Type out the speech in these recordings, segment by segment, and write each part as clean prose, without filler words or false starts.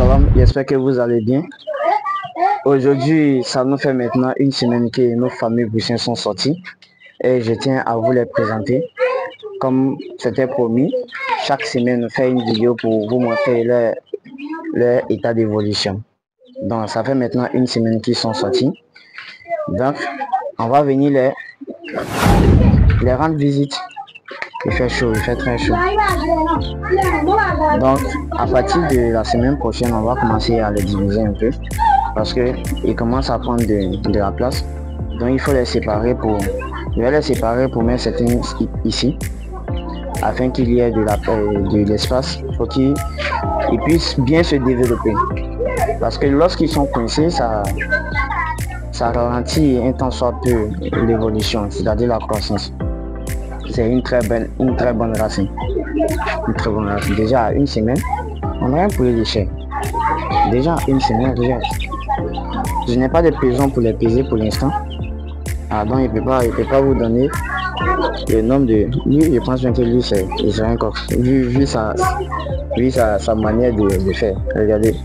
salam, j'espère que vous allez bien. Aujourd'hui, ça nous fait maintenant une semaine que nos familles poussins sont sortis et je tiens à vous les présenter. Comme c'était promis, chaque semaine, on fait une vidéo pour vous montrer leur état d'évolution. Donc, ça fait maintenant une semaine qu'ils sont sortis. Donc, on va venir les rendre visite. Il fait chaud, il fait très chaud. Donc, à partir de la semaine prochaine, on va commencer à les diviser un peu. Parce qu'ils commencent à prendre de la place. Donc, il faut les séparer je vais les séparer pour mettre certains ici. Afin qu'il y ait de l'espace pour qu'ils puissent bien se développer. Parce que lorsqu'ils sont coincés, ça ralentit un tant soit peu l'évolution, c'est-à-dire la croissance. C'est une très bonne racine. Une très bonne racine. Déjà à une semaine, on a rien pour les déchets. Déjà une semaine, je n'ai pas de pesant pour les peser pour l'instant. Ah donc il peut pas vous donner le nombre de... Lui, je pense bien que lui c'est un coq. Vu sa manière de faire. Regardez.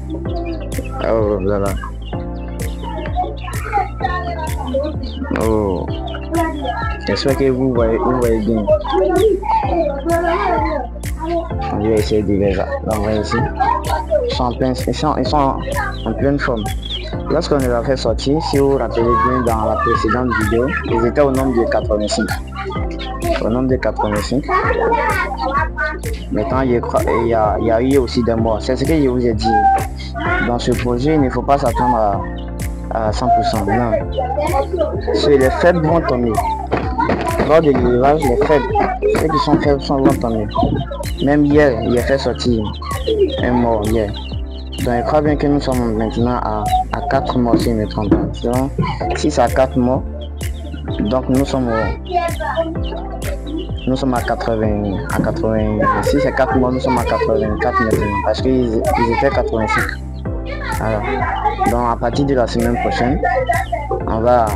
Oh là là. Oh. J'espère que vous voyez bien. On va essayer de les envoyer ici. Ils sont en pleine forme. Lorsqu'on les a fait sortir, si vous vous rappelez bien dans la précédente vidéo, ils étaient au nombre de 85. Au nombre de 85. Maintenant, il y a eu aussi des morts. C'est ce que je vous ai dit. Dans ce projet, il ne faut pas s'attendre à 100%. Non. Les faibles vont tomber. Lors de l'élevage, les faibles, ceux qui sont faibles vont tomber. Même hier, il a fait sortir un mort hier. Donc je crois bien que nous sommes maintenant à 4 morts si je ne me trompe pas. Donc 6 à 4 morts. Donc nous sommes à 80. Si c'est 4 morts, nous sommes à 84 maintenant. Parce qu'ils étaient 85. Alors, donc à partir de la semaine prochaine, on va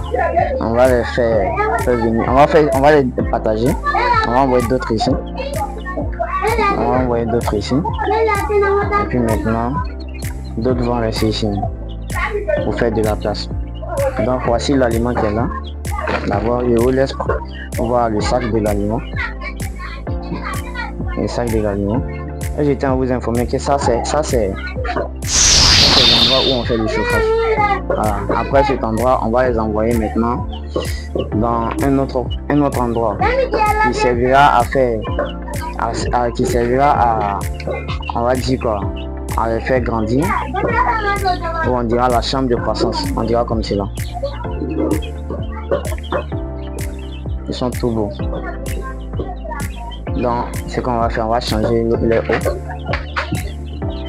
les faire venir. On va les partager. On va envoyer d'autres ici. Et puis maintenant, d'autres vont rester ici pour faire de la place. Donc voici l'aliment qui est là. D'abord, je vous laisse voir le sac de l'aliment. Le sac de l'aliment. Et je tiens à vous informer que ça c'est l'endroit où on fait le chauffage. Voilà. Après cet endroit, on va les envoyer maintenant dans un autre endroit qui servira on va dire quoi, à les faire grandir, ou on dira la chambre de croissance, on dira comme cela. Ils sont tout beaux. Donc ce qu'on va faire, on va changer les hauts.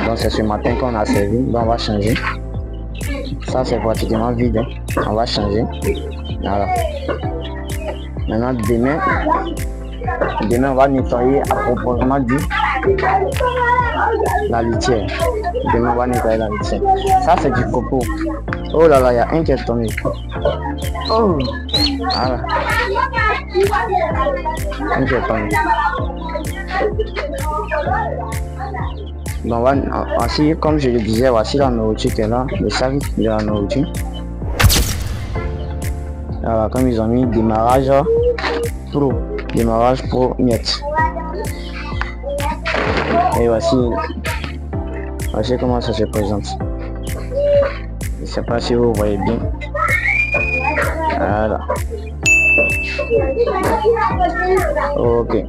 Donc c'est ce matin qu'on a servi, donc on va changer. Ça c'est pratiquement vide, hein. On va changer. Voilà. Maintenant demain on va nettoyer à proprement dit la litière. Demain on va nettoyer la litière. Ça c'est du copeau. Oh là là, il y a un qui est tombé. Oh voilà. Un qui est tombé. Donc voici, comme je le disais, voici la nourriture qui est là, le sac de la nourriture. Alors, comme ils ont mis démarrage pro miette. Et voici comment ça se présente. Je ne sais pas si vous voyez bien. Voilà. Ok.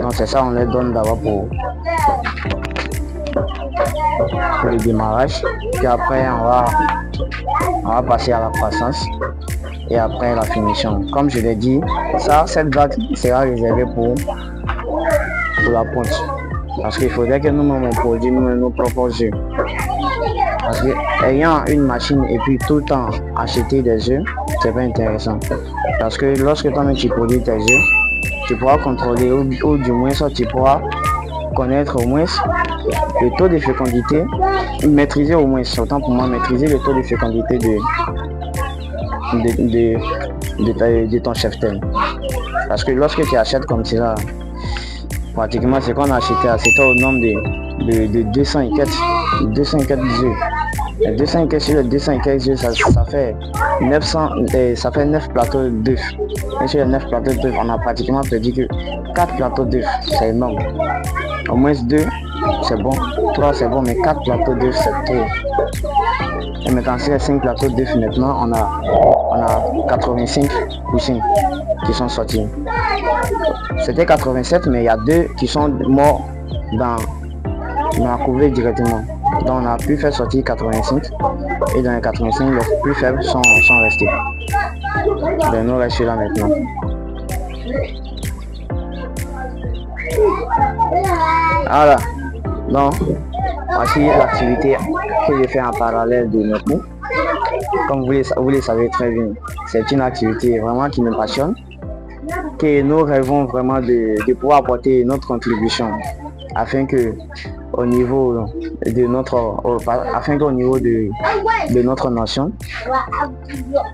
Donc c'est ça, on les donne d'abord pour le démarrage. Puis après on va passer à la croissance. Et après la finition. Comme je l'ai dit, cette vague sera réservée pour la ponte. Parce qu'il faudrait que nous-mêmes on produise nos propres œufs. Parce que ayant une machine et puis tout le temps acheter des œufs, c'est pas intéressant. Parce que lorsque toi-même tu produis tes œufs, tu pourras contrôler ou du moins ça tu pourras connaître au moins le taux de fécondité, maîtriser au moins, autant pour moi maîtriser le taux de fécondité de ton cheptel. Parce que lorsque tu achètes comme cela, pratiquement ce qu'on a acheté, c'était au nombre de 200 et quelques, 200 et quelques œufs. Les 200 et quelques sur les 200 et quelques œufs, ça fait 900, ça fait 9 plateaux d'œufs. Et sur les 9 plateaux d'œufs, on a pratiquement perdu que 4 plateaux d'œufs, c'est énorme. Au moins 2, c'est bon, 3 c'est bon, mais 4 plateaux d'œufs, c'est trop. Et maintenant, sur les 5 plateaux d'œufs, maintenant, on a 85 poussins qui sont sortis. C'était 87, mais il y a 2 qui sont morts dans la couvée directement. Donc on a pu faire sortir 85 et dans les 85 les plus faibles sont restés. Donc nous restons là maintenant. Voilà. Donc voici l'activité que je fais en parallèle de mes cours. Comme vous le savez très bien, c'est une activité vraiment qui me passionne, que nous rêvons vraiment de pouvoir apporter notre contribution afin que au niveau de notre nation,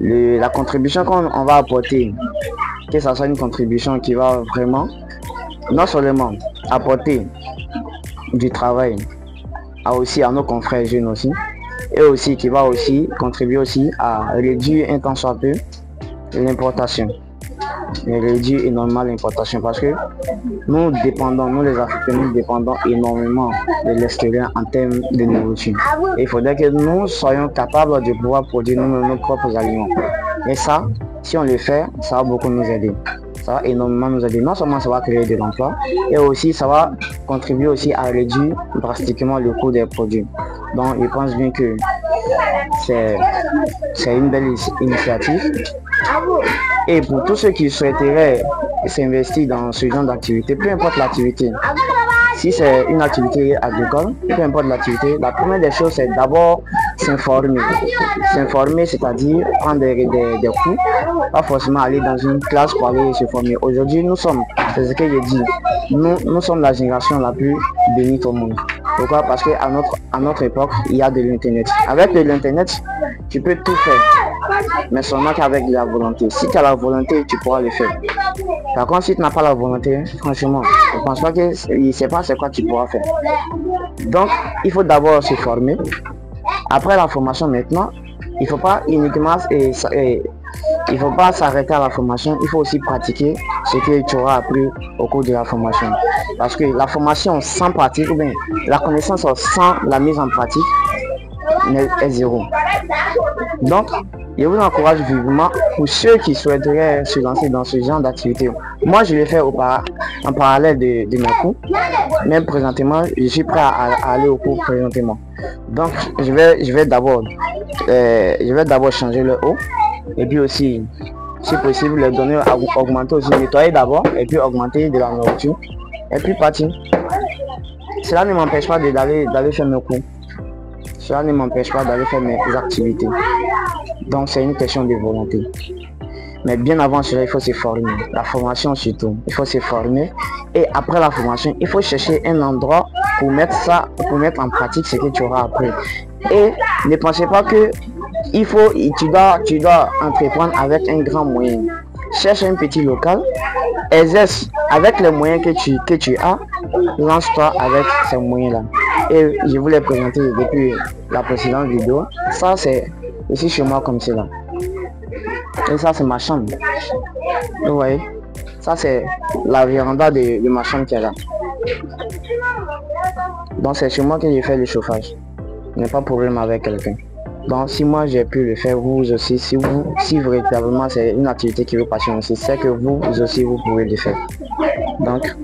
la contribution qu'on va apporter, que ce soit une contribution qui va vraiment non seulement apporter du travail aussi à nos confrères jeunes aussi, et aussi qui va aussi contribuer aussi à réduire un tant soit peu l'importation. Réduire énormément l'importation parce que nous dépendons, nous les Africains, nous dépendons énormément de l'extérieur en termes de nourriture. Et il faudrait que nous soyons capables de pouvoir produire nos propres aliments. Et ça, si on le fait, ça va beaucoup nous aider. Ça va énormément nous aider. Non seulement ça va créer de l'emploi, et aussi ça va contribuer aussi à réduire drastiquement le coût des produits. Donc je pense bien que c'est une belle initiative. Et pour tous ceux qui souhaiteraient s'investir dans ce genre d'activité, peu importe l'activité, si c'est une activité agricole, peu importe l'activité, la première des choses c'est d'abord s'informer. S'informer, c'est-à-dire prendre des cours, pas forcément aller dans une classe pour aller se former. Aujourd'hui, c'est ce que j'ai dit, nous sommes la génération la plus bénie au monde. Pourquoi? Parce qu'à notre époque, il y a de l'internet. Avec de l'internet, tu peux tout faire, mais seulement qu'avec la volonté. Si tu as la volonté, tu pourras le faire. Par contre, si tu n'as pas la volonté, franchement, je ne pense pas qu'il ne sait pas c'est quoi tu pourras faire. Donc, il faut d'abord se former. Après la formation maintenant, il ne faut pas uniquement il faut pas s'arrêter à la formation, il faut aussi pratiquer ce que tu auras appris au cours de la formation. Parce que la formation sans pratique, ou bien la connaissance sans la mise en pratique est zéro. Donc, je vous encourage vivement pour ceux qui souhaiteraient se lancer dans ce genre d'activité. Moi, je l'ai fait en parallèle de mes cours. Même présentement, je suis prêt à aller au cours présentement. Donc, je vais d'abord changer le haut. Et puis aussi, si possible, les donner augmenter aussi, nettoyer d'abord, et puis augmenter de la nourriture. Et puis partir. Cela ne m'empêche pas d'aller faire mes cours. Cela ne m'empêche pas d'aller faire mes activités. Donc c'est une question de volonté. Mais bien avant cela, il faut se former. La formation surtout. Il faut se former. Et après la formation, il faut chercher un endroit pour mettre en pratique ce que tu auras appris. Et ne pensez pas que tu dois entreprendre avec un grand moyen. Cherche un petit local, exerce avec les moyens que tu as, lance-toi avec ces moyens-là. Et je vous l'ai présenté depuis la précédente vidéo. Ça, c'est ici chez moi comme cela. Et ça, c'est ma chambre. Vous voyez, ça, c'est la véranda de ma chambre qui est là. Donc, c'est chez moi que j'ai fait le chauffage. Il n'y a pas de problème avec quelqu'un. Donc si moi j'ai pu le faire, vous aussi, si véritablement c'est une activité qui vous passionne aussi, c'est que vous aussi vous pouvez le faire. Donc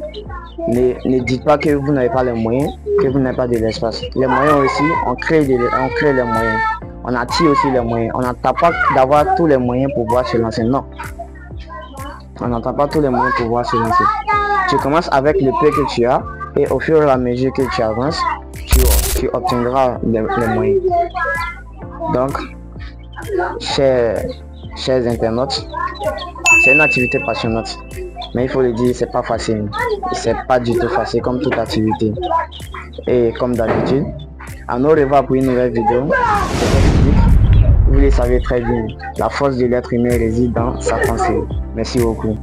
ne dites pas que vous n'avez pas les moyens, que vous n'avez pas de l'espace. Les moyens aussi, on crée les moyens. On attire aussi les moyens. On n'attend pas d'avoir tous les moyens pour pouvoir se lancer. Non. On n'attend pas tous les moyens pour pouvoir se lancer. Tu commences avec le peu que tu as et au fur et à mesure que tu avances, tu obtiendras les moyens. Donc, chers internautes, c'est une activité passionnante. Mais il faut le dire, c'est pas facile. C'est pas du tout facile comme toute activité. Et comme d'habitude, à nous revoir pour une nouvelle vidéo. Vous le savez très bien, la force de l'être humain réside dans sa pensée. Merci beaucoup.